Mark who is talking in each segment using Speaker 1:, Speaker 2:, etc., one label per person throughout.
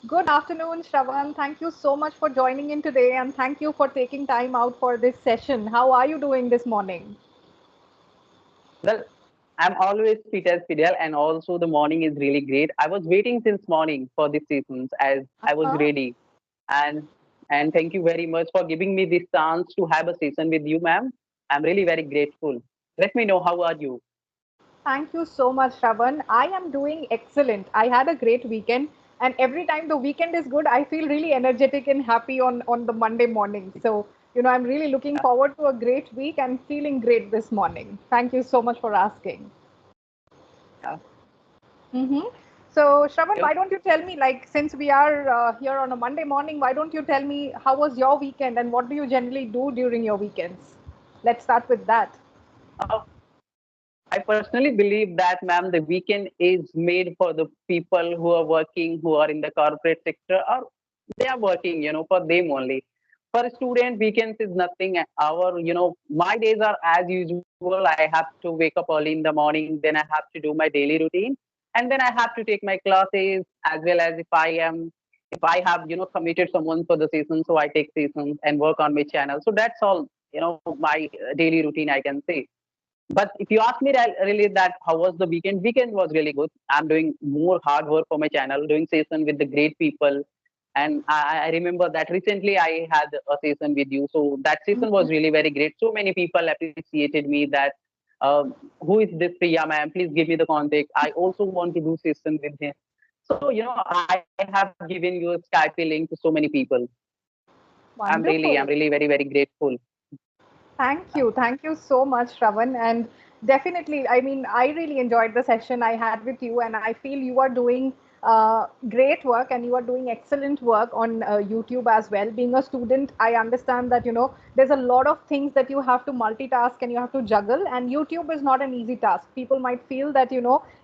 Speaker 1: Good afternoon, Shravan. Thank you so much for joining in today and thank you for taking time out for this session. How are you doing this morning?
Speaker 2: Well, I'm always fit as Fidel, and also the morning is really great. I was waiting since morning for this season as I was
Speaker 1: Uh-huh.
Speaker 2: ready, and and thank you very much for giving me this chance to have a session with you, ma'am. I'm really very grateful. Let me know how are you.
Speaker 1: Thank you so much, Shravan. I am doing excellent. I had a great weekend, and every time the weekend is good, I feel really energetic and happy on the Monday morning. So, I'm really looking
Speaker 2: Yeah,
Speaker 1: forward to a great week and feeling great this morning. Thank you so much for asking.
Speaker 2: yeah.
Speaker 1: Mm-hmm. So, Shravan,
Speaker 2: Yep.
Speaker 1: why don't you tell me, like, since we are here on a Monday morning, why don't you tell me how was your weekend and what do you generally do during your weekends? Let's start with that.
Speaker 2: Uh, I personally believe that, ma'am, the weekend is made for the people who are working, who are in the corporate sector, or they are working, for them only. For a student, weekends is nothing. My days are as usual. I have to wake up early in the morning, then I have to do my daily routine, and then I have to take my classes as well as if I have, committed someone for the season, so I take seasons and work on my channel. So that's all, my daily routine, I can say. But if you ask me really that how was the weekend? Weekend was really good. I'm doing more hard work for my channel, doing session with the great people. And I remember that recently I had a session with you. So that session was really very great. So many people appreciated me that who is this Priya ma'am? Please give me the contact. I also want to do session with him. So, I have given you a Skype link to so many people. I'm
Speaker 1: Wonderful.
Speaker 2: really very, very grateful.
Speaker 1: Thank you. Thank you so much, Shravan. And definitely, I mean, I really enjoyed the session I had with you, and I feel you are doing great work and you are doing excellent work on YouTube as well. Being a student, I understand that, there's a lot of things that you have to multitask and you have to juggle, and YouTube is not an easy task. People might feel that,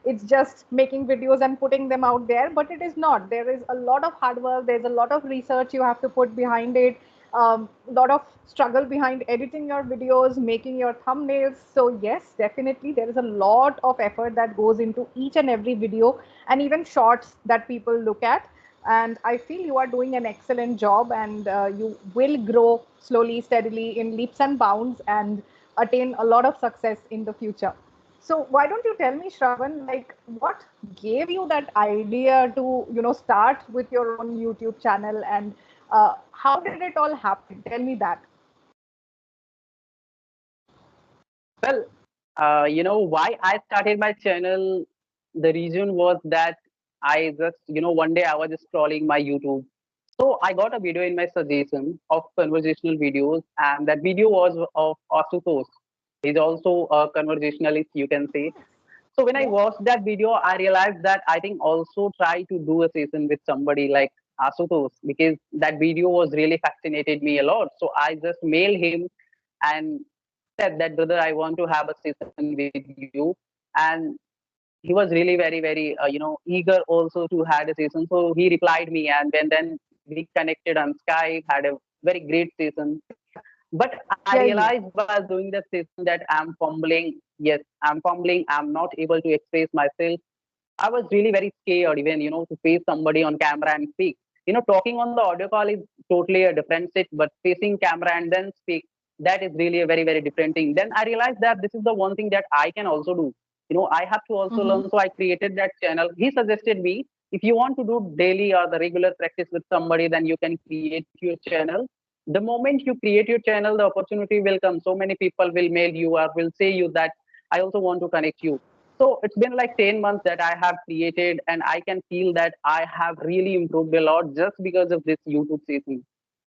Speaker 1: it's just making videos and putting them out there, but it is not. There is a lot of hard work, there's a lot of research you have to put behind it, lot of struggle behind editing your videos, making your thumbnails. So yes, definitely there is a lot of effort that goes into each and every video and even shorts that people look at. And I feel you are doing an excellent job, and you will grow slowly, steadily in leaps and bounds and attain a lot of success in the future. So why don't you tell me, Shravan, like what gave you that idea to, start with your own YouTube channel, and how did it all happen? Tell me that.
Speaker 2: Well, why I started my channel, the reason was that I just, one day I was just scrolling my YouTube. So I got a video in my suggestion of conversational videos, and that video was of Asutosh. He's also a conversationalist, you can say. So when I
Speaker 1: Yeah.
Speaker 2: watched that video, I realized that I think also try to do a session with somebody like Asutosh, because that video was really fascinated me a lot. So I just mailed him and said that, brother, I want to have a session with you. And he was really very, very, eager also to have a session. So he replied me, and then we connected on Skype, had a very great session. But I realized
Speaker 1: Clearly.
Speaker 2: while doing the session that I'm fumbling. Yes, I'm fumbling. I'm not able to express myself. I was really very scared, even, to face somebody on camera and speak. Talking on the audio call is totally a different set, but facing camera and then speak, that is really a very, very different thing. Then I realized that this is the one thing that I can also do. I have to also
Speaker 1: Mm-hmm.
Speaker 2: learn. So I created that channel. He suggested me, if you want to do daily or the regular practice with somebody, then you can create your channel. The moment you create your channel, the opportunity will come. So many people will mail you or will say you that I also want to connect you. So it's been like 10 months that I have created, and I can feel that I have really improved a lot just because of this YouTube season.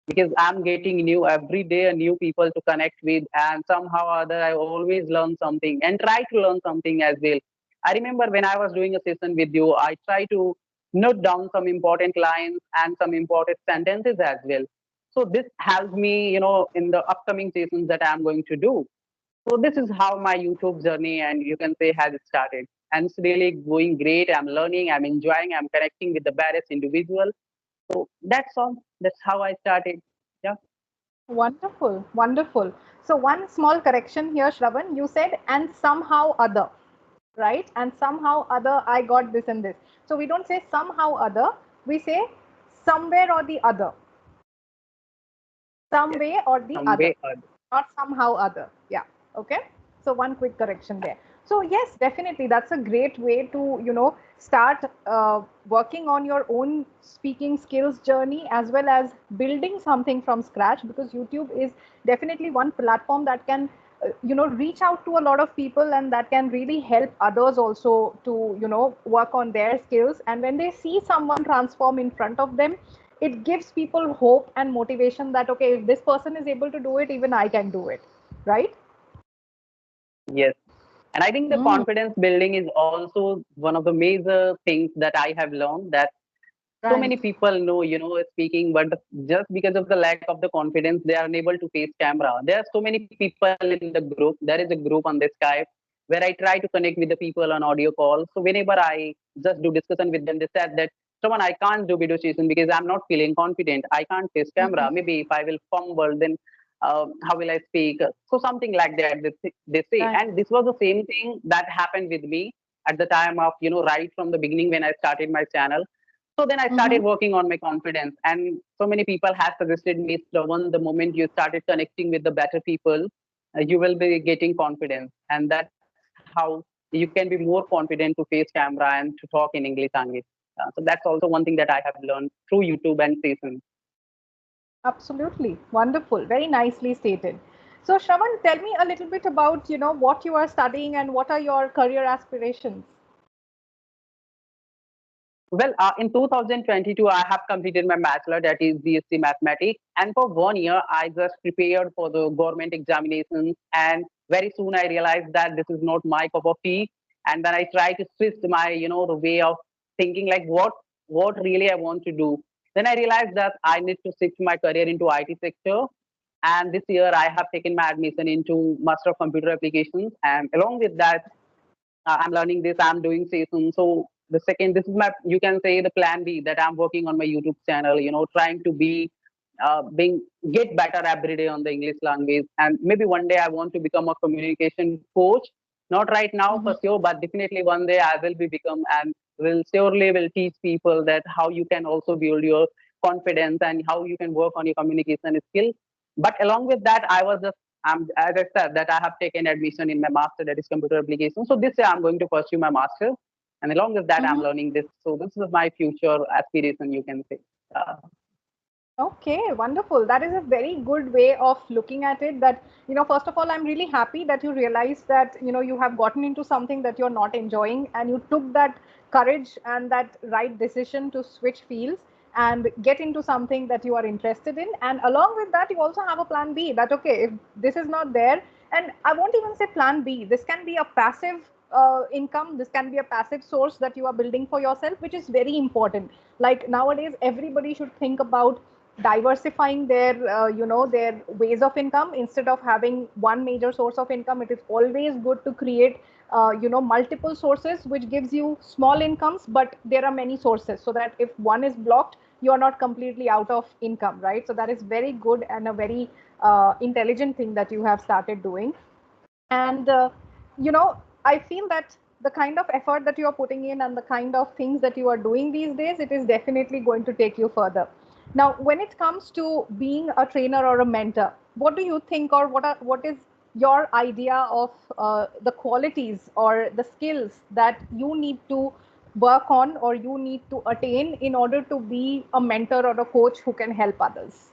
Speaker 2: Because I'm getting new every day, new people to connect with, and somehow or other, I always learn something and try to learn something as well. I remember when I was doing a session with you, I try to note down some important lines and some important sentences as well. So this helps me, in the upcoming sessions that I'm going to do. So this is how my YouTube journey, and you can say, has started. And it's really going great. I'm learning, I'm enjoying, I'm connecting with the various individual. So that's all. That's how I started. Yeah.
Speaker 1: Wonderful. Wonderful. So one small correction here, Shravan. You said and somehow other, right? And somehow other I got this and this. So we don't say somehow other. We say somewhere or the other, some
Speaker 2: Yes,
Speaker 1: way or the
Speaker 2: some
Speaker 1: other,
Speaker 2: way or
Speaker 1: not somehow other. Yeah. Okay. So one quick correction there. So yes, definitely, that's a great way to start working on your own speaking skills journey, as well as building something from scratch, because YouTube is definitely one platform that can reach out to a lot of people, and that can really help others also to work on their skills. And when they see someone transform in front of them, it gives people hope and motivation that okay, if this person is able to do it, even I can do it, right?
Speaker 2: yes. And I think the
Speaker 1: Mm,
Speaker 2: confidence building is also one of the major things that I have learned, that so
Speaker 1: right.
Speaker 2: many people know, speaking, but just because of the lack of the confidence, they are unable to face camera. There are so many people in the group. There is a group on this Skype where I try to connect with the people on audio calls. So whenever I just do discussion with them, they said that someone I can't do video session because I'm not feeling confident. I can't face camera. Maybe if I will fumble, then how will I speak? So something like that they say.
Speaker 1: Right.
Speaker 2: And this was the same thing that happened with me at the time of right from the beginning when I started my channel. So then I
Speaker 1: Mm-hmm.
Speaker 2: started working on my confidence, and so many people have suggested me, Shravan, the moment you started connecting with the better people, you will be getting confidence, and that's how you can be more confident to face camera and to talk in English language. So that's also one thing that I have learned through YouTube and sessions.
Speaker 1: Absolutely. Wonderful. Very nicely stated. So, Shravan, tell me a little bit about, what you are studying and what are your career aspirations?
Speaker 2: Well, in 2022, I have completed my bachelor, that is BSc Mathematics. And for 1 year, I just prepared for the government examinations. And very soon, I realized that this is not my cup of tea. And then I tried to switch my, the way of thinking, like what really I want to do. Then I realized that I need to switch my career into IT sector. And this year, I have taken my admission into Master of Computer Applications. And along with that, I'm learning this, I'm doing sessions. So the second, this is my, you can say, the plan B, that I'm working on my YouTube channel, trying to be being get better every day on the English language. And maybe one day I want to become a communication coach. Not right now
Speaker 1: Mm-hmm.
Speaker 2: for sure, but definitely one day I will be become, and will teach people that how you can also build your confidence and how you can work on your communication skill. But along with that, I was just as I said, that I have taken admission in my master, that is computer application. So this year I'm going to pursue my master, and along with that, I'm
Speaker 1: Mm-hmm.
Speaker 2: learning this. So this is my future aspiration, you can say.
Speaker 1: Okay, wonderful. That is a very good way of looking at it. That, first of all, I'm really happy that you realize that, you have gotten into something that you're not enjoying, and you took that courage and that right decision to switch fields and get into something that you are interested in. And along with that, you also have a plan B, that, okay, if this is not there, and I won't even say plan B, this can be a passive income, this can be a passive source that you are building for yourself, which is very important. Like nowadays, everybody should think about diversifying their ways of income. Instead of having one major source of income, it is always good to create multiple sources, which gives you small incomes, but there are many sources, so that if one is blocked, you are not completely out of income, right? So that is very good and a very intelligent thing that you have started doing. And I feel that the kind of effort that you are putting in and the kind of things that you are doing these days, it is definitely going to take you further. Now, when it comes to being a trainer or a mentor, what do you think, or what is your idea of the qualities or the skills that you need to work on or you need to attain in order to be a mentor or a coach who can help others?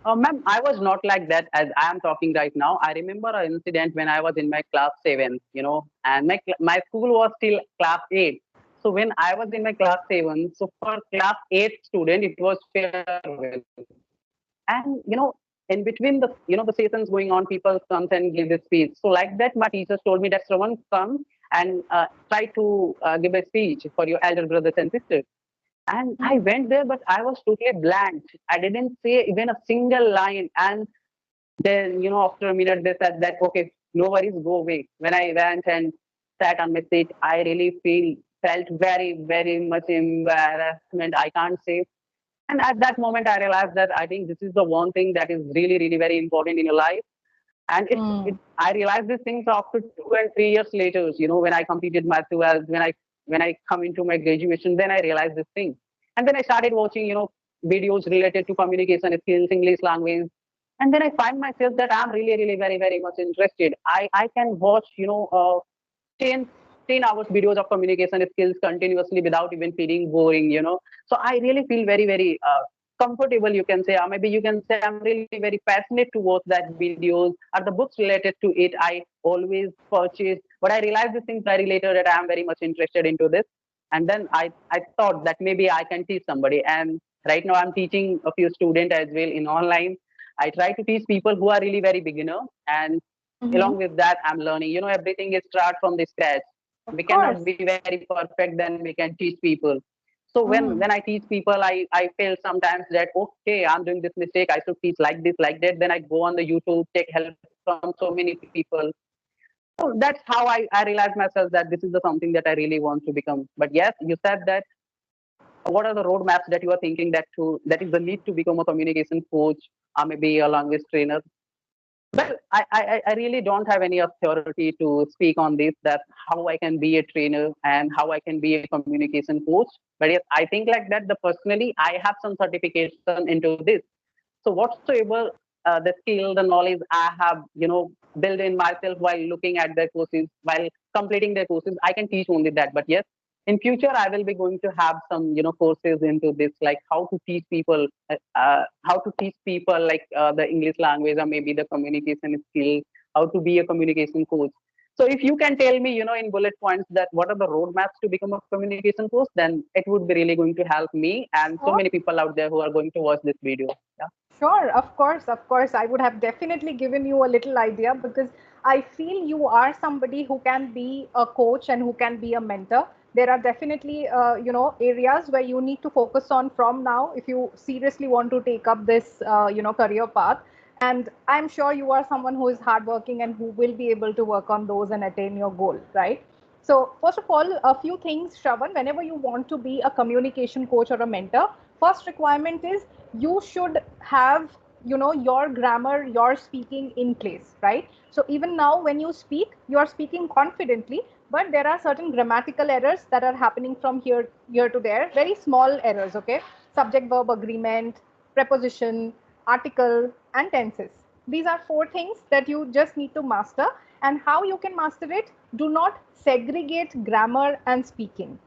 Speaker 2: Ma'am, I was not like that as I am talking right now. I remember an incident when I was in my class 7, and my school was still class 8. So when I was in my class 7, so for class 8 student, it was farewell. And in between the sessions going on, people comes and give a speech. So like that, my teachers told me that someone come and try to give a speech for your elder brothers and sisters. And I went there, but I was totally blank. I didn't say even a single line. And then, after a minute, they said that, okay, no worries, go away. When I went and sat on my seat, I really felt very, very much embarrassment. I can't say. And at that moment, I realized that I think this is the one thing that is really, really very important in your life. And
Speaker 1: Mm.
Speaker 2: I realized these things after 2 and 3 years later, when I completed my 12th, when I come into my graduation, then I realized this thing. And then I started watching, videos related to communication skills, English language. And then I find myself that I'm really, really very, very much interested. I can watch, 10, 10 hours videos of communication skills continuously without even feeling boring. So I really feel very, very comfortable, you can say, or maybe you can say I'm really very passionate to watch that videos or the books related to it. I always purchase, but I realized this thing very later that I am very much interested into this. And then I thought that maybe I can teach somebody. And right now I'm teaching a few students as well in online. I try to teach people who are really very beginner, and
Speaker 1: Mm-hmm.
Speaker 2: along with that I'm learning, everything is start from the scratch.
Speaker 1: Of
Speaker 2: We cannot
Speaker 1: course.
Speaker 2: be very perfect, then we can teach people. So when
Speaker 1: Mm.
Speaker 2: I teach people, I feel sometimes that okay, I'm doing this mistake, I should teach like this, like that. Then I go on the YouTube, take help from so many people. So that's how I realized myself that this is the something that I really want to become. But yes, you said that what are the roadmaps that you are thinking that is the need to become a communication coach or maybe a language trainer? Well, I really don't have any authority to speak on this, that how I can be a trainer and how I can be a communication coach. But yes, I think like that. The personally, I have some certification into this. So whatsoever the skill, the knowledge I have, built in myself while looking at their courses, while completing their courses, I can teach only that. But yes, in future I will be going to have some, courses into this, like how to teach people, like the English language or maybe the communication skills, how to be a communication coach. So if you can tell me, in bullet points, that what are the roadmaps to become a communication coach, then it would be really going to help me and so
Speaker 1: Sure.
Speaker 2: many people out there who are going to watch this video. Yeah.
Speaker 1: Sure, of course, of course. I would have definitely given you a little idea because I feel you are somebody who can be a coach and who can be a mentor. There are definitely, areas where you need to focus on from now if you seriously want to take up this, career path. And I'm sure you are someone who is hardworking and who will be able to work on those and attain your goal, right? So, first of all, a few things, Shravan, whenever you want to be a communication coach or a mentor, first requirement is you should have, your grammar, your speaking in place, right? So, even now, when you speak, you are speaking confidently, but there are certain grammatical errors that are happening from here to there, very small errors, okay? Subject verb agreement, preposition, article, and tenses. These are four things that you just need to master. And how you can master it? Do not segregate grammar and speaking.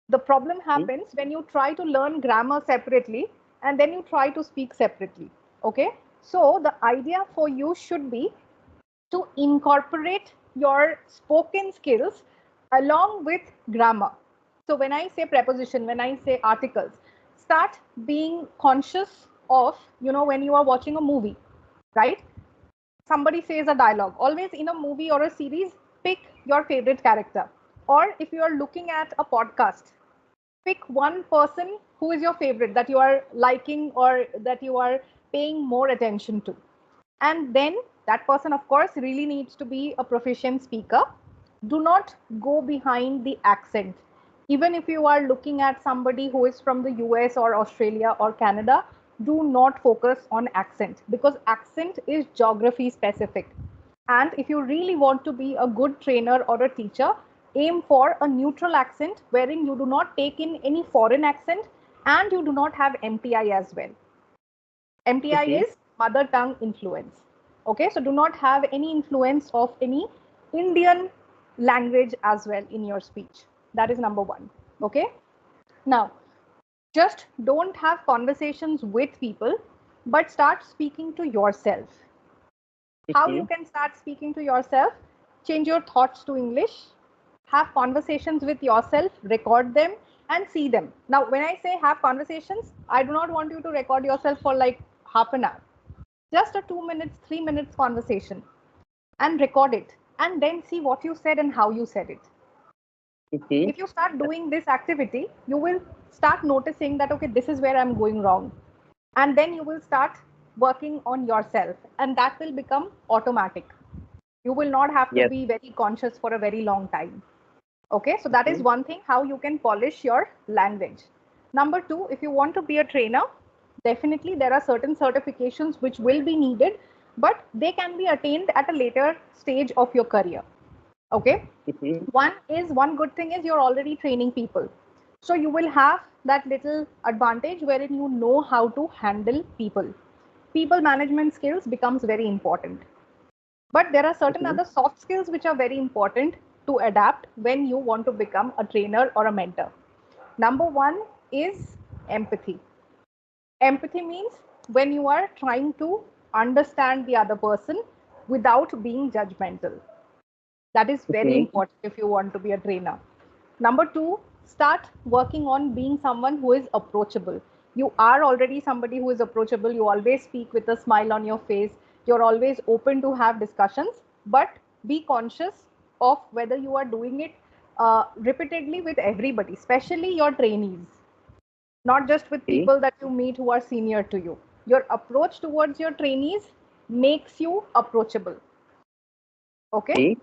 Speaker 1: The problem
Speaker 2: Mhm.
Speaker 1: happens when you try to learn grammar separately and then you try to speak separately. Okay? So, the idea for you should be to incorporate your spoken skills along with grammar. So, when I say preposition, when I say articles, start being conscious of, when you are watching a movie, right? Somebody says a dialogue. Always in a movie or a series, pick your favorite character. Or if you are looking at a podcast, pick one person who is your favorite that you are liking or that you are paying more attention to. And then that person, of course, really needs to be a proficient speaker. Do not go behind the accent. Even if you are looking at somebody who is from the US or Australia or Canada, do not focus on accent because accent is geography specific. And if you really want to be a good trainer or a teacher, aim for a neutral accent wherein you do not take in any foreign accent and you do not have MTI as well. MTI
Speaker 2: Okay.
Speaker 1: is mother tongue influence. Okay, so do not have any influence of any Indian language as well in your speech. That is number one. Okay, now just don't have conversations with people, but start speaking to yourself. How you
Speaker 2: Okay.
Speaker 1: can start speaking to yourself? Change your thoughts to English, have conversations with yourself, record them and see them. Now, when I say have conversations, I do not want you to record yourself for like half an hour. Just a 2 minutes, 3 minutes conversation and record it and then see what you said and how you said it.
Speaker 2: Okay.
Speaker 1: If you start doing this activity, you will start noticing that, okay, this is where I'm going wrong. And then you will start working on yourself and that will become automatic. You will not have to
Speaker 2: Yes.
Speaker 1: be very conscious for a very long time. Okay, so that is
Speaker 2: Okay.
Speaker 1: one thing how you can polish your language. Number two, if you want to be a trainer, definitely there are certain certifications which will be needed, but they can be attained at a later stage of your career. Okay,
Speaker 2: Okay.
Speaker 1: one good thing is you're already training people. So you will have that little advantage wherein you know how to handle people. People management skills becomes very important. But there are certain
Speaker 2: Mhm.
Speaker 1: other soft skills which are very important to adapt when you want to become a trainer or a mentor. Number one is empathy. Empathy means when you are trying to understand the other person without being judgmental. That is very
Speaker 2: Mhm.
Speaker 1: important if you want to be a trainer. Number two, start working on being someone who is approachable. You are already somebody who is approachable. You always speak with a smile on your face. You're always open to have discussions, but be conscious of whether you are doing it repeatedly with everybody, especially your trainees, not just with
Speaker 2: Okay.
Speaker 1: people that you meet who are senior to you. Your approach towards your trainees makes you approachable. Okay?
Speaker 2: Okay.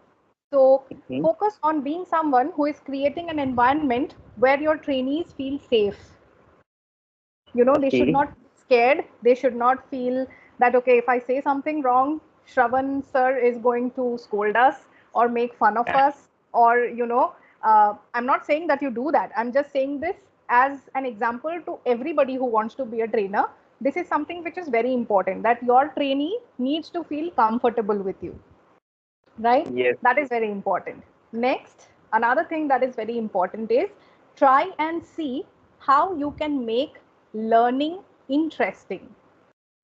Speaker 1: So
Speaker 2: Mhm.
Speaker 1: focus on being someone who is creating an environment where your trainees feel safe. You know, they should
Speaker 2: Okay.
Speaker 1: not be scared. They should not feel that, okay, if I say something wrong, Shravan sir is going to scold us or make fun of us. Or, I'm not saying that you do that. I'm just saying this as an example to everybody who wants to be a trainer. This is something which is very important, that your trainee needs to feel comfortable with you, right?
Speaker 2: Yes.
Speaker 1: That is very important. Next, another thing that is very important is try and see how you can make learning interesting.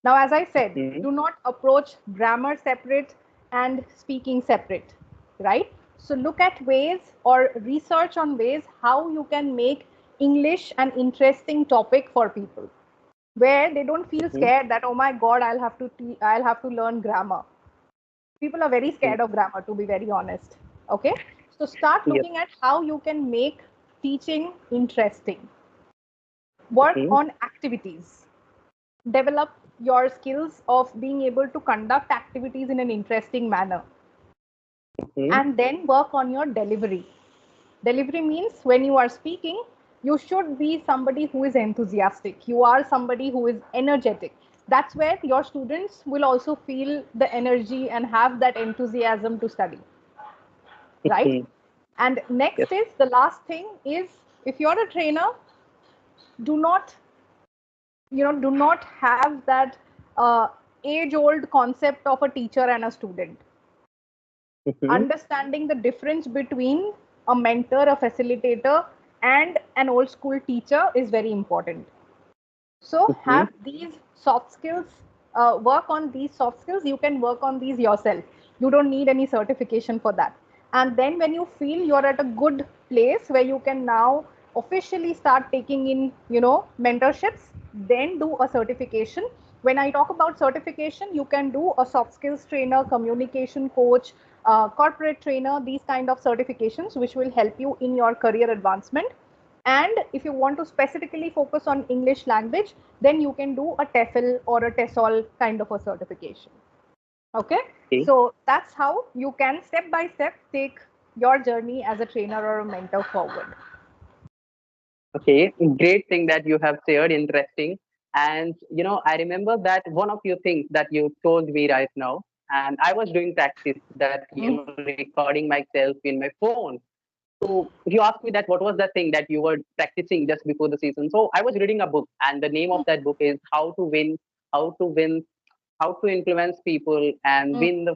Speaker 1: Now, as I said,
Speaker 2: Mhm.
Speaker 1: do not approach grammar separate and speaking separate, right? So look at ways or research on ways how you can make English an interesting topic for people, where they don't feel
Speaker 2: Mhm.
Speaker 1: scared that, oh my god, I'll have to learn grammar. People are very
Speaker 2: Mhm.
Speaker 1: scared of grammar, to be very honest. Okay, so start
Speaker 2: Yes.
Speaker 1: looking at how you can make teaching interesting. Work
Speaker 2: Mhm.
Speaker 1: on activities. Develop your skills of being able to conduct activities in an interesting manner,
Speaker 2: Mhm.
Speaker 1: and then work on your delivery. Delivery means when you are speaking, you should be somebody who is enthusiastic. You are somebody who is energetic. That's where your students will also feel the energy and have that enthusiasm to study, right?
Speaker 2: Mhm.
Speaker 1: And
Speaker 2: Yes.
Speaker 1: next is the last thing is, if you're a trainer, do not, do not have that age old concept of a teacher and a student.
Speaker 2: Mhm.
Speaker 1: Understanding the difference between a mentor, a facilitator, and an old school teacher is very important. So
Speaker 2: Mhm.
Speaker 1: have these soft skills, work on these soft skills. You can work on these yourself. You don't need any certification for that. And then when you feel you're at a good place where you can now officially start taking in, mentorships, then do a certification. When I talk about certification, you can do a soft skills trainer, communication coach, corporate trainer, these kind of certifications, which will help you in your career advancement. And if you want to specifically focus on English language, then you can do a TEFL or a TESOL kind of a certification. Okay,
Speaker 2: Okay.
Speaker 1: so that's how you can step by step take your journey as a trainer or a mentor forward.
Speaker 2: Okay. Great thing that you have shared. Interesting. And I remember that one of your things that you told me right now, and I was doing practice that recording myself in my phone. So you asked me that what was the thing that you were practicing just before the season. So I was reading a book, and the name of that book is How to Win, How to Influence People and Win the.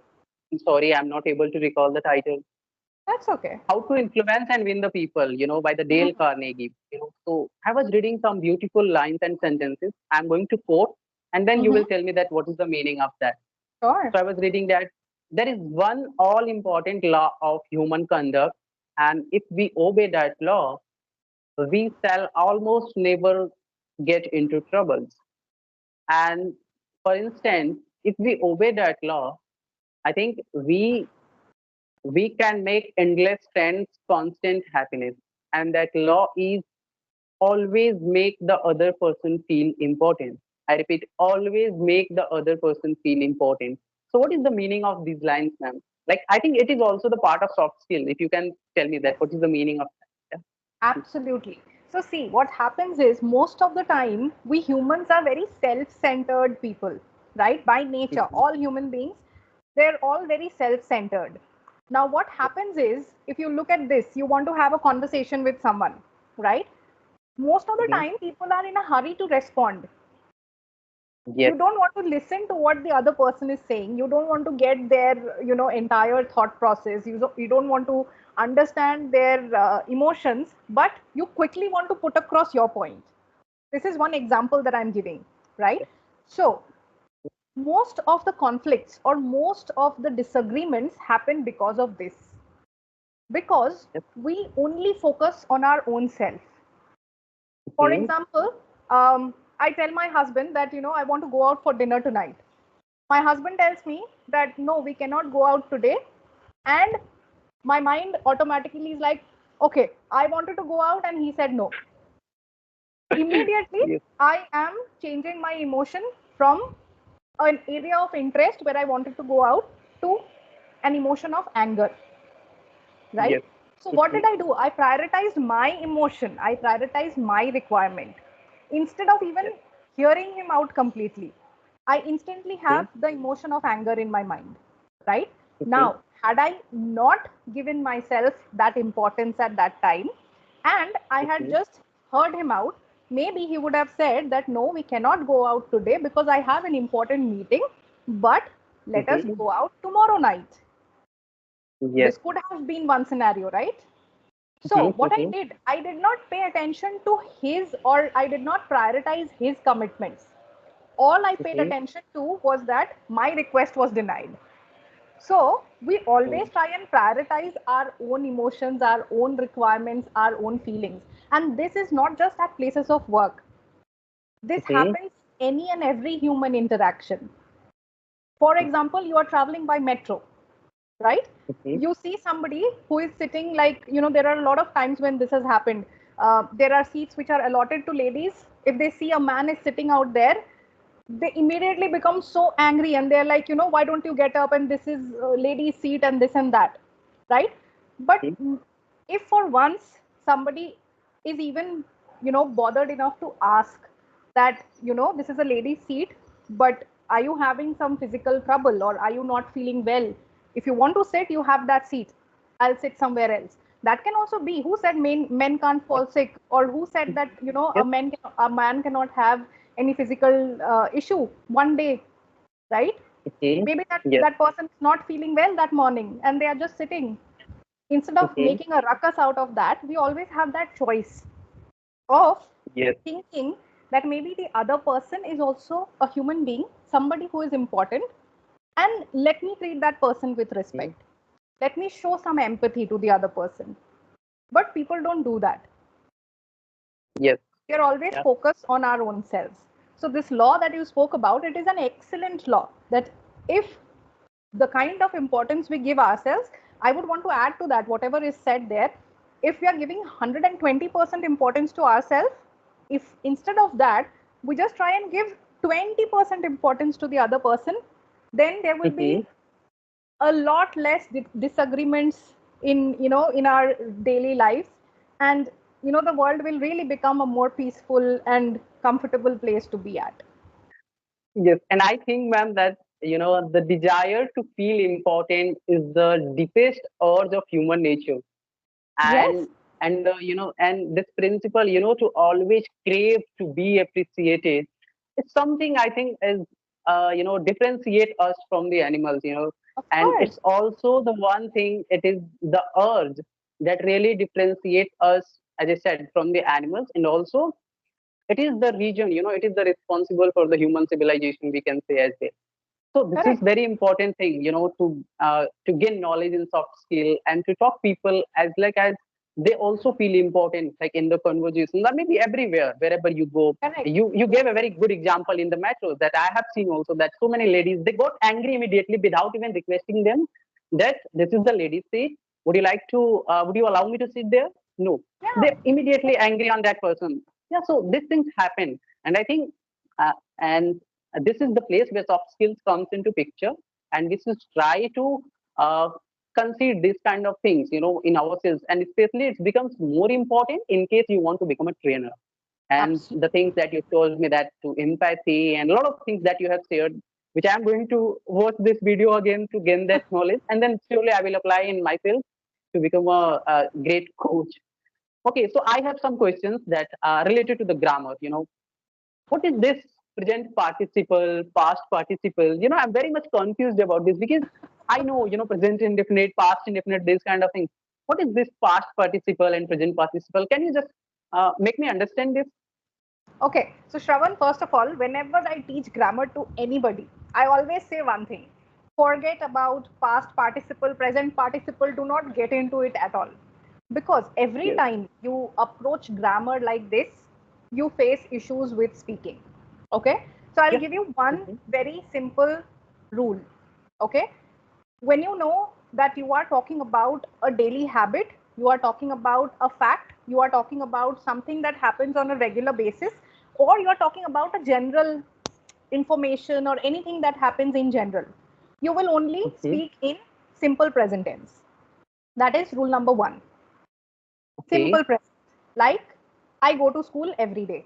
Speaker 2: Sorry, I'm not able to recall the title.
Speaker 1: That's okay.
Speaker 2: How to Influence and Win the People, by the Dale Carnegie. So I was reading some beautiful lines and sentences. I'm going to quote, and then you
Speaker 1: Mm-hmm.
Speaker 2: will tell me that what is the meaning of that.
Speaker 1: Sure.
Speaker 2: So I was reading that there is one all important law of human conduct, and if we obey that law, we shall almost never get into troubles. And for instance, if we obey that law, I think we can make endless friends, constant happiness. And that law is always make the other person feel important. I repeat, always make the other person feel important. So what is the meaning of these lines, ma'am? Like, I think it is also the part of soft skill. If you can tell me that, what is the meaning of that?
Speaker 1: Absolutely. So, see, what happens is most of the time, we humans are very self centered people, right? By nature,
Speaker 2: Mhm.
Speaker 1: all human beings, they're all very self centered. Now, what happens is, if you look at this, you want to have a conversation with someone, right? Most of the
Speaker 2: Mhm.
Speaker 1: time, people are in a hurry to respond.
Speaker 2: Yes.
Speaker 1: You don't want to listen to what the other person is saying. You don't want to get their, entire thought process. You don't want to understand their emotions, but you quickly want to put across your point. This is one example that I'm giving, right? So most of the conflicts or most of the disagreements happen because of this, because
Speaker 2: Yes.
Speaker 1: we only focus on our own self. For
Speaker 2: Mhm.
Speaker 1: example, I tell my husband that, I want to go out for dinner tonight. My husband tells me that no, we cannot go out today. And my mind automatically is like, okay, I wanted to go out and he said no. Immediately,
Speaker 2: Yes.
Speaker 1: I am changing my emotion from an area of interest where I wanted to go out to an emotion of anger, right?
Speaker 2: Yes.
Speaker 1: So, what
Speaker 2: Mhm.
Speaker 1: did I do? I prioritized my emotion, I prioritized my requirement. Instead of even
Speaker 2: Yes.
Speaker 1: hearing him out completely, I instantly
Speaker 2: Mhm.
Speaker 1: have the emotion of anger in my mind, right?
Speaker 2: Mhm.
Speaker 1: Now, had I not given myself that importance at that time, and I had
Speaker 2: Mhm.
Speaker 1: just heard him out, maybe he would have said that no, we cannot go out today because I have an important meeting, but let us
Speaker 2: Mhm.
Speaker 1: go out tomorrow night.
Speaker 2: Yes.
Speaker 1: This could have been one scenario, right? So,
Speaker 2: Mhm.
Speaker 1: what
Speaker 2: Mhm.
Speaker 1: I did not pay attention to his, or I did not prioritize his commitments. All I paid
Speaker 2: Mhm.
Speaker 1: attention to was that my request was denied. So, we always try and prioritize our own emotions, our own requirements, our own feelings. And this is not just at places of work, this
Speaker 2: Mhm.
Speaker 1: happens any and every human interaction. For example, you are traveling by metro, right?
Speaker 2: Mhm.
Speaker 1: You see somebody who is sitting, like, there are a lot of times when this has happened. There are seats which are allotted to ladies. If they see a man is sitting out there, they immediately become so angry and they're like, why don't you get up, and this is a lady's seat and this and that, right? But
Speaker 2: Mhm.
Speaker 1: if for once somebody is even, bothered enough to ask that, this is a lady's seat, but are you having some physical trouble or are you not feeling well? If you want to sit, you have that seat. I'll sit somewhere else. That can also be, who said men can't fall sick, or who said that,
Speaker 2: Yes.
Speaker 1: a man cannot have any physical issue one day, right?
Speaker 2: Mhm.
Speaker 1: Maybe
Speaker 2: Yes.
Speaker 1: that person is not feeling well that morning and they are just sitting. Instead of
Speaker 2: Mhm.
Speaker 1: making a ruckus out of that, we always have that choice of
Speaker 2: Yes.
Speaker 1: thinking that maybe the other person is also a human being, somebody who is important, and let me treat that person with
Speaker 2: Mhm.
Speaker 1: respect. Let me show some empathy to the other person. But people don't do that.
Speaker 2: Yes.
Speaker 1: We are always
Speaker 2: Yeah.
Speaker 1: focused on our own selves. So this law that you spoke about, it is an excellent law, that if the kind of importance we give ourselves, I would want to add to that whatever is said there. If we are giving 120% importance to ourselves, if instead of that we just try and give 20% importance to the other person, then there will be
Speaker 2: Mhm.
Speaker 1: a lot less disagreements in, in our daily lives, and the world will really become a more peaceful and comfortable place to be at.
Speaker 2: Yes, and I think, ma'am, that the desire to feel important is the deepest urge of human nature,
Speaker 1: Yes,
Speaker 2: and and this principle, to always crave to be appreciated, is something I think is differentiate us from the animals,
Speaker 1: of
Speaker 2: and
Speaker 1: course.
Speaker 2: it's also the one thing. It is the urge that really differentiates us, as I said, from the animals, and also it is the region, it is the responsible for the human civilization, we can say as well. So this is
Speaker 1: Correct.
Speaker 2: very important thing, to gain knowledge in soft skill and to talk people as like as they also feel important, like in the conversation, or maybe everywhere wherever you go.
Speaker 1: Correct.
Speaker 2: You gave a very good example in the metro that I have seen also, that so many ladies, they got angry immediately without even requesting them that this is the ladies seat. Would you allow me to sit there? No.
Speaker 1: Yeah.
Speaker 2: They immediately angry on that person. Yeah, so these things happen, and I think and this is the place where soft skills comes into picture, and we should try to uh, concede this kind of things, in ourselves, and especially it becomes more important in case you want to become a trainer. And the
Speaker 1: Absolutely.
Speaker 2: things that you told me, that to empathy and a lot of things that you have shared, which I'm going to watch this video again to gain that knowledge, and then surely I will apply in myself to become a great coach. Okay, so I have some questions that are related to the grammar. What is this present participle, past participle? I'm very much confused about this because I know, present indefinite, past indefinite, this kind of thing. What is this past participle and present participle? Can you just make me understand this?
Speaker 1: Okay, so Shravan, first of all, whenever I teach grammar to anybody, I always say one thing: forget about past participle, present participle, do not get into it at all. Because every
Speaker 2: Yes.
Speaker 1: time you approach grammar like this, you face issues with speaking. Okay, so I'll
Speaker 2: Yeah.
Speaker 1: give you one
Speaker 2: Mhm.
Speaker 1: very simple rule. Okay, when you know that you are talking about a daily habit, you are talking about a fact, you are talking about something that happens on a regular basis, or you are talking about a general information or anything that happens in general, you will only
Speaker 2: Okay.
Speaker 1: speak in simple present tense. That is rule number one.
Speaker 2: Okay.
Speaker 1: Simple present. Like, I go to school every day,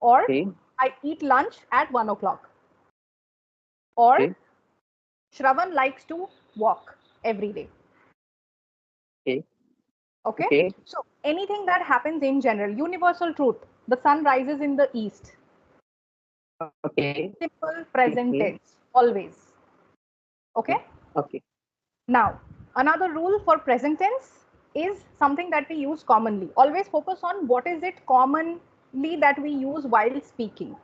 Speaker 1: or
Speaker 2: Okay.
Speaker 1: I eat lunch at 1 o'clock, or
Speaker 2: Okay.
Speaker 1: Shravan likes to walk every day.
Speaker 2: Okay.
Speaker 1: Okay,
Speaker 2: Okay.
Speaker 1: so anything that happens in general, universal truth, the sun rises in the east,
Speaker 2: Okay.
Speaker 1: simple
Speaker 2: Okay.
Speaker 1: present tense, always. Okay,
Speaker 2: Okay.
Speaker 1: now another rule for present tense is something that we use commonly. Always focus on what is it commonly that we use while speaking.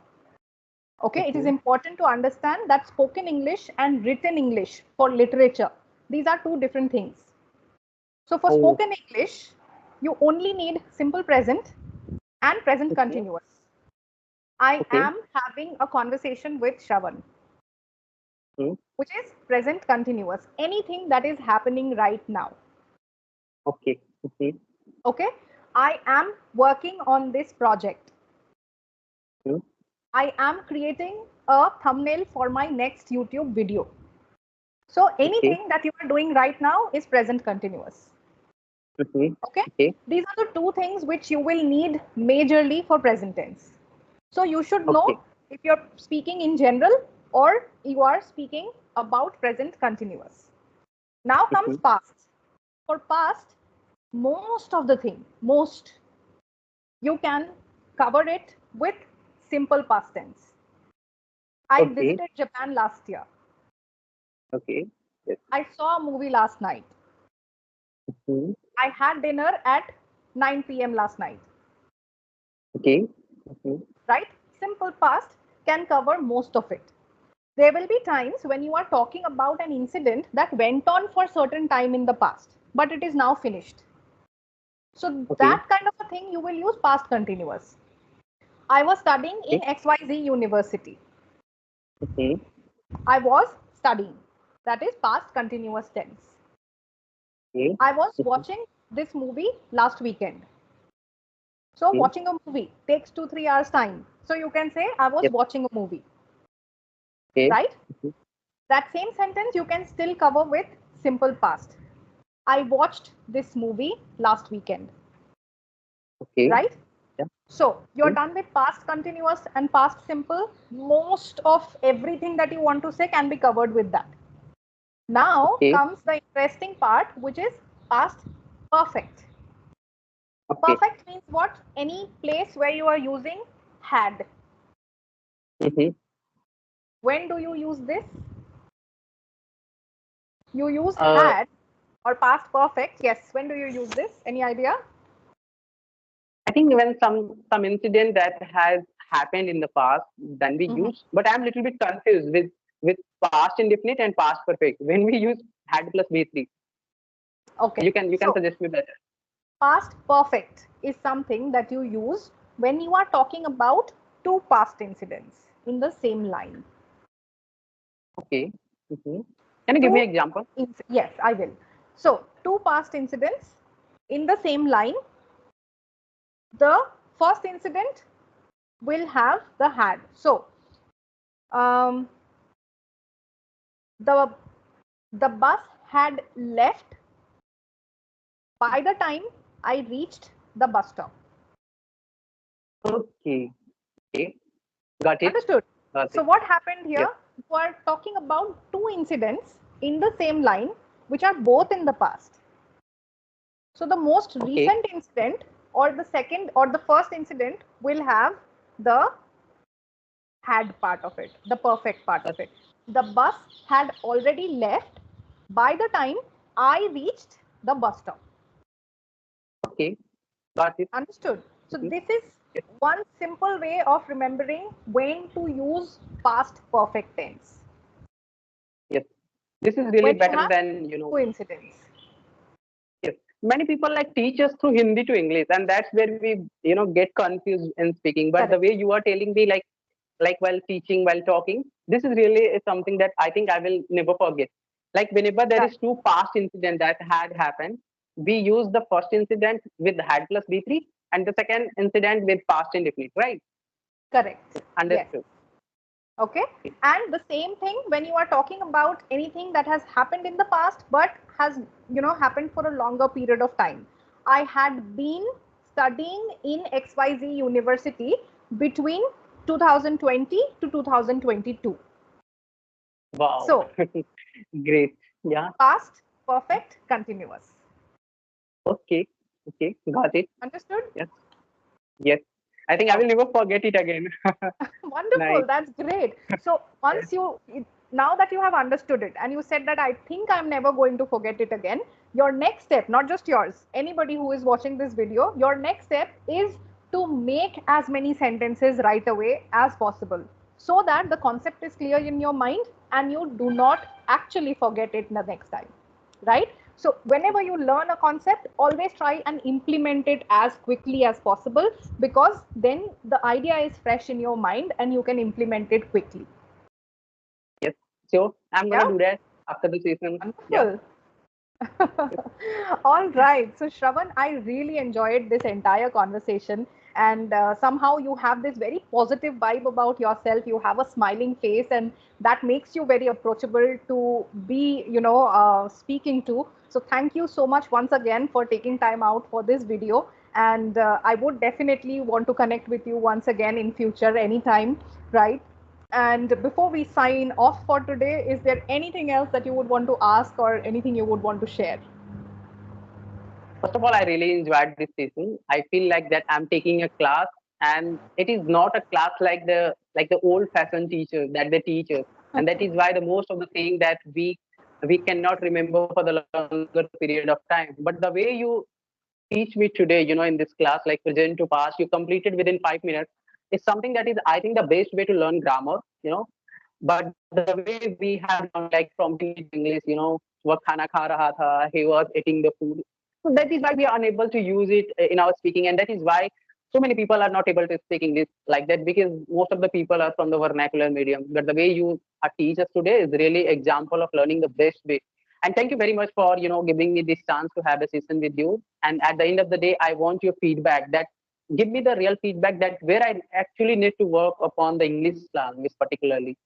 Speaker 1: Okay, it is
Speaker 2: Mhm.
Speaker 1: important to understand that spoken English and written English for literature, these are two different things. So for
Speaker 2: Oh.
Speaker 1: spoken English, you only need simple present and present
Speaker 2: Okay.
Speaker 1: continuous. I
Speaker 2: Okay.
Speaker 1: am having a conversation with Shravan,
Speaker 2: Mm.
Speaker 1: which is present continuous. Anything that is happening right now.
Speaker 2: Okay. Okay.
Speaker 1: Okay. I am working on this project.
Speaker 2: Mm.
Speaker 1: I am creating a thumbnail for my next YouTube video. So
Speaker 2: Okay.
Speaker 1: anything that you are doing right now is present continuous.
Speaker 2: Okay.
Speaker 1: Okay.
Speaker 2: Okay.
Speaker 1: These are the two things which you will need majorly for present tense. So you should
Speaker 2: Okay.
Speaker 1: know if you're speaking in general or you are speaking about present continuous. Now comes
Speaker 2: Mhm.
Speaker 1: past. For past, most of the thing, most, you can cover it with simple past tense. I
Speaker 2: Okay.
Speaker 1: visited Japan last year.
Speaker 2: Okay. Yes.
Speaker 1: I saw a movie last night.
Speaker 2: Mhm.
Speaker 1: I had dinner at 9 p.m. last night.
Speaker 2: Okay. Mhm.
Speaker 1: Right? Simple past can cover most of it. There will be times when you are talking about an incident that went on for a certain time in the past, but it is now finished. So
Speaker 2: Okay.
Speaker 1: that kind of a thing you will use past continuous. I was studying
Speaker 2: Okay.
Speaker 1: in XYZ University.
Speaker 2: Okay.
Speaker 1: I was studying. That is past continuous tense.
Speaker 2: Okay.
Speaker 1: I was
Speaker 2: Mhm.
Speaker 1: watching this movie last weekend. So
Speaker 2: Okay.
Speaker 1: watching a movie takes 2-3 hours time. So you can say I was
Speaker 2: Yep.
Speaker 1: watching a movie,
Speaker 2: Okay.
Speaker 1: right?
Speaker 2: Mhm.
Speaker 1: That same sentence you can still cover with simple past. I watched this movie last weekend,
Speaker 2: Okay.
Speaker 1: right?
Speaker 2: Yeah.
Speaker 1: So you're
Speaker 2: Mhm.
Speaker 1: done with past continuous and past simple. Most of everything that you want to say can be covered with that. Now
Speaker 2: Okay.
Speaker 1: comes the interesting part, which is past perfect.
Speaker 2: Okay.
Speaker 1: Perfect means what? Any place where you are using had.
Speaker 2: Mhm.
Speaker 1: When do you use this? You use
Speaker 2: Uh,
Speaker 1: had or past perfect. Yes. When do you use this? Any idea?
Speaker 2: I think when some incident that has happened in the past, then we
Speaker 1: Mhm.
Speaker 2: use. But I'm a little bit confused with past indefinite and past perfect. When we use had plus V3,
Speaker 1: Okay.
Speaker 2: you can
Speaker 1: So
Speaker 2: suggest me better.
Speaker 1: past perfect is something that you use when you are talking about two past incidents in the same line.
Speaker 2: Okay. Mhm. Can you give me
Speaker 1: Two
Speaker 2: an example?
Speaker 1: yes, I will. So two past incidents in the same line. The first incident will have the had. So um, the the bus had left by the time I reached the bus stop.
Speaker 2: Okay. Okay. Got it.
Speaker 1: Understood?
Speaker 2: Got
Speaker 1: So
Speaker 2: it.
Speaker 1: what happened here?
Speaker 2: Yep.
Speaker 1: You are talking about two incidents in the same line, which are both in the past. So the most
Speaker 2: Okay.
Speaker 1: recent incident or the second or the first incident will have the had part of it, the perfect part of it. The bus had already left by the time I reached the bus stop.
Speaker 2: Okay. Got it.
Speaker 1: Understood? So
Speaker 2: Mhm.
Speaker 1: this is
Speaker 2: Yes.
Speaker 1: one simple way of remembering when to use past perfect tense.
Speaker 2: Yes. This is really
Speaker 1: When you
Speaker 2: better
Speaker 1: have
Speaker 2: than,
Speaker 1: two incidents.
Speaker 2: yes. Many people like teach us through Hindi to English, and that's where we, get confused in speaking. But the
Speaker 1: Correct.
Speaker 2: way you are telling me, like while teaching, while talking, this is really something that I think I will never forget. Like whenever there
Speaker 1: Right.
Speaker 2: is two past incident that had happened, we use the first incident with had plus B3 and the second incident with past indefinite, right?
Speaker 1: Correct. Yes.
Speaker 2: Understood.
Speaker 1: Okay. And the same thing when you are talking about anything that has happened in the past but has happened for a longer period of time. I had been studying in XYZ university between 2020 to 2022.
Speaker 2: Wow.
Speaker 1: So
Speaker 2: Great. Yeah.
Speaker 1: past perfect continuous.
Speaker 2: Okay. Okay. Got it.
Speaker 1: Understood?
Speaker 2: Yes. Yes. I think I will
Speaker 1: Okay.
Speaker 2: never forget it again. Nice.
Speaker 1: Wonderful. That's great. So
Speaker 2: Yes.
Speaker 1: now that you have understood it and you said that I think I'm never going to forget it again, your next step, not just yours, anybody who is watching this video, your next step is to make as many sentences right away as possible so that the concept is clear in your mind and you do not actually forget it the next time, right? So whenever you learn a concept, always try and implement it as quickly as possible because then the idea is fresh in your mind and you can implement it quickly.
Speaker 2: Yes. So I'm
Speaker 1: Yeah,
Speaker 2: gonna do that after the session. Yeah.
Speaker 1: wonderful. All right. So, Shravan, I really enjoyed this entire conversation. And somehow you have this very positive vibe about yourself. You have a smiling face, and that makes you very approachable to be, speaking to. So, thank you so much once again for taking time out for this video. And I would definitely want to connect with you once again in future, anytime, right? And before we sign off for today, is there anything else that you would want to ask or anything you would want to share?
Speaker 2: First of all, I really enjoyed this session. I feel like that I'm taking a class, and it is not a class like the old-fashioned teachers that they teach us, and that is why the most of the thing that we cannot remember for the longer period of time. But the way you teach me today, in this class, like present to past, you completed within 5 minutes. Is something that is, I think, the best way to learn grammar. But the way we have learned, like from Hindi to English, what khana kha raha tha, he was eating the food. So that is why we are unable to use it in our speaking, and that is why so many people are not able to speak English like that because most of the people are from the vernacular medium. But the way you are teach us today is really example of learning the best way. And thank you very much for giving me this chance to have a session with you. And at the end of the day, I want your feedback. That give me the real feedback that where I actually need to work upon the English language particularly.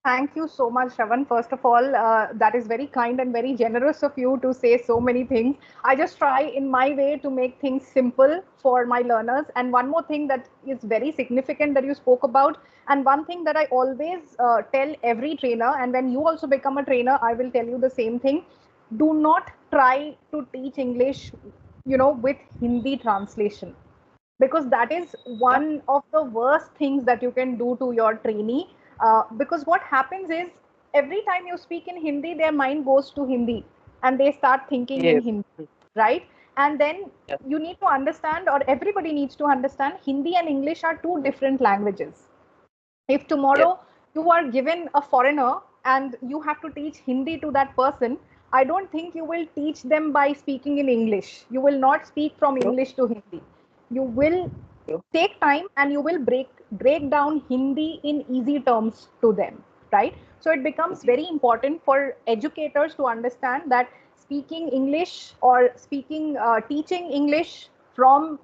Speaker 1: Thank you so much, Shravan. First of all, that is very kind and very generous of you to say so many things. I just try in my way to make things simple for my learners. And one more thing that is very significant that you spoke about, and one thing that I always tell every trainer, and when you also become a trainer, I will tell you the same thing. Do not try to teach English, with Hindi translation because that is
Speaker 2: Yeah.
Speaker 1: one of the worst things that you can do to your trainee. Because what happens is every time you speak in Hindi, their mind goes to Hindi and they start thinking in
Speaker 2: Yes.
Speaker 1: Hindi, right? And then
Speaker 2: Yes.
Speaker 1: you need to understand, or everybody needs to understand, Hindi and English are two different languages. If
Speaker 2: Yes.
Speaker 1: tomorrow you are given a foreigner and you have to teach Hindi to that person, I don't think you will teach them by speaking in English. You will not speak from
Speaker 2: Sure.
Speaker 1: English to Hindi. You will
Speaker 2: Sure.
Speaker 1: take time and you will break down Hindi in easy terms to them, right? So it becomes very important for educators to understand that speaking English or teaching English from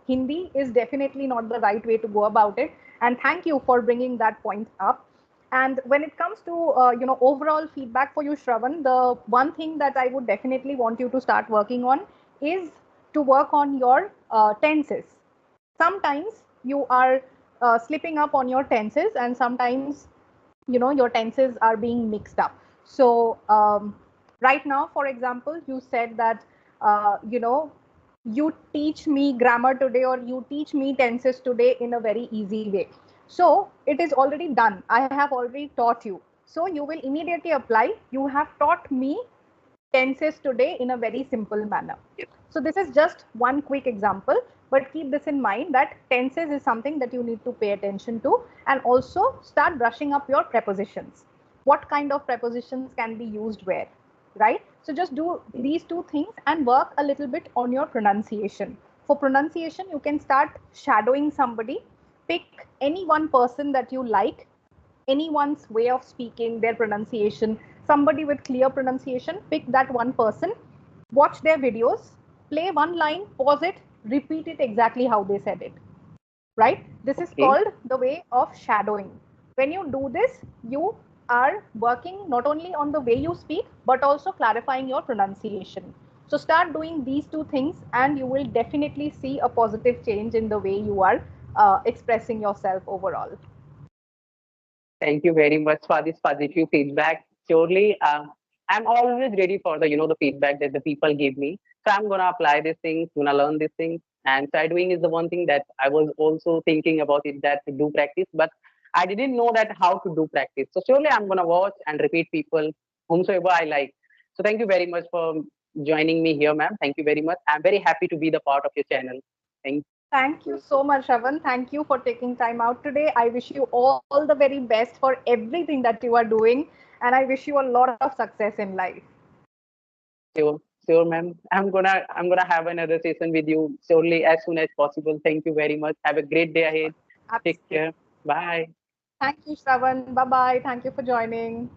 Speaker 1: Hindi is definitely not the right way to go about it. And thank you for bringing that point up. And when it comes to overall feedback for you, Shravan, the one thing that I would definitely want you to start working on is to work on your tenses. Sometimes you are slipping up on your tenses, and sometimes your tenses are being mixed up. So right now, for example, you said that you know, you teach me grammar today or you teach me tenses today in a very easy way. So it is already done. I have already taught you. So you will immediately apply. You have taught me tenses today in a very simple manner. So this is just one quick example, but keep this in mind that tenses is something that you need to pay attention to, and also start brushing up your prepositions. What kind of prepositions can be used where, right? So just do these two things and work a little bit on your pronunciation. For pronunciation, you can start shadowing somebody, pick any one person that you like, anyone's way of speaking, their pronunciation, somebody with clear pronunciation, pick that one person, watch their videos, play one line, pause it, repeat it exactly how they said it, right? This is
Speaker 2: Okay.
Speaker 1: called the way of shadowing. When you do this, you are working not only on the way you speak, but also clarifying your pronunciation. So start doing these two things and you will definitely see a positive change in the way you are expressing yourself overall.
Speaker 2: Thank you very much for this positive feedback. Surely, I'm always ready for the the feedback that the people give me. So I'm gonna apply these things, gonna learn these things. And shadowing is the one thing that I was also thinking about it, that to do practice, but I didn't know that how to do practice. So surely I'm gonna watch and repeat people whomsoever I like. So thank you very much for joining me here, ma'am. Thank you very much. I'm very happy to be the part of your channel. Thank
Speaker 1: Thank you so much, Ravan. Thank you for taking time out today. I wish you all the very best for everything that you are doing, and I wish you a lot of success in life.
Speaker 2: Sure, sure, ma'am. I'm gonna have another session with you surely as soon as possible. Thank you very much. Have a great day
Speaker 1: Sure.
Speaker 2: ahead. Take
Speaker 1: Absolutely.
Speaker 2: care. Bye.
Speaker 1: Thank you, Shravan. Bye bye. Thank you for joining.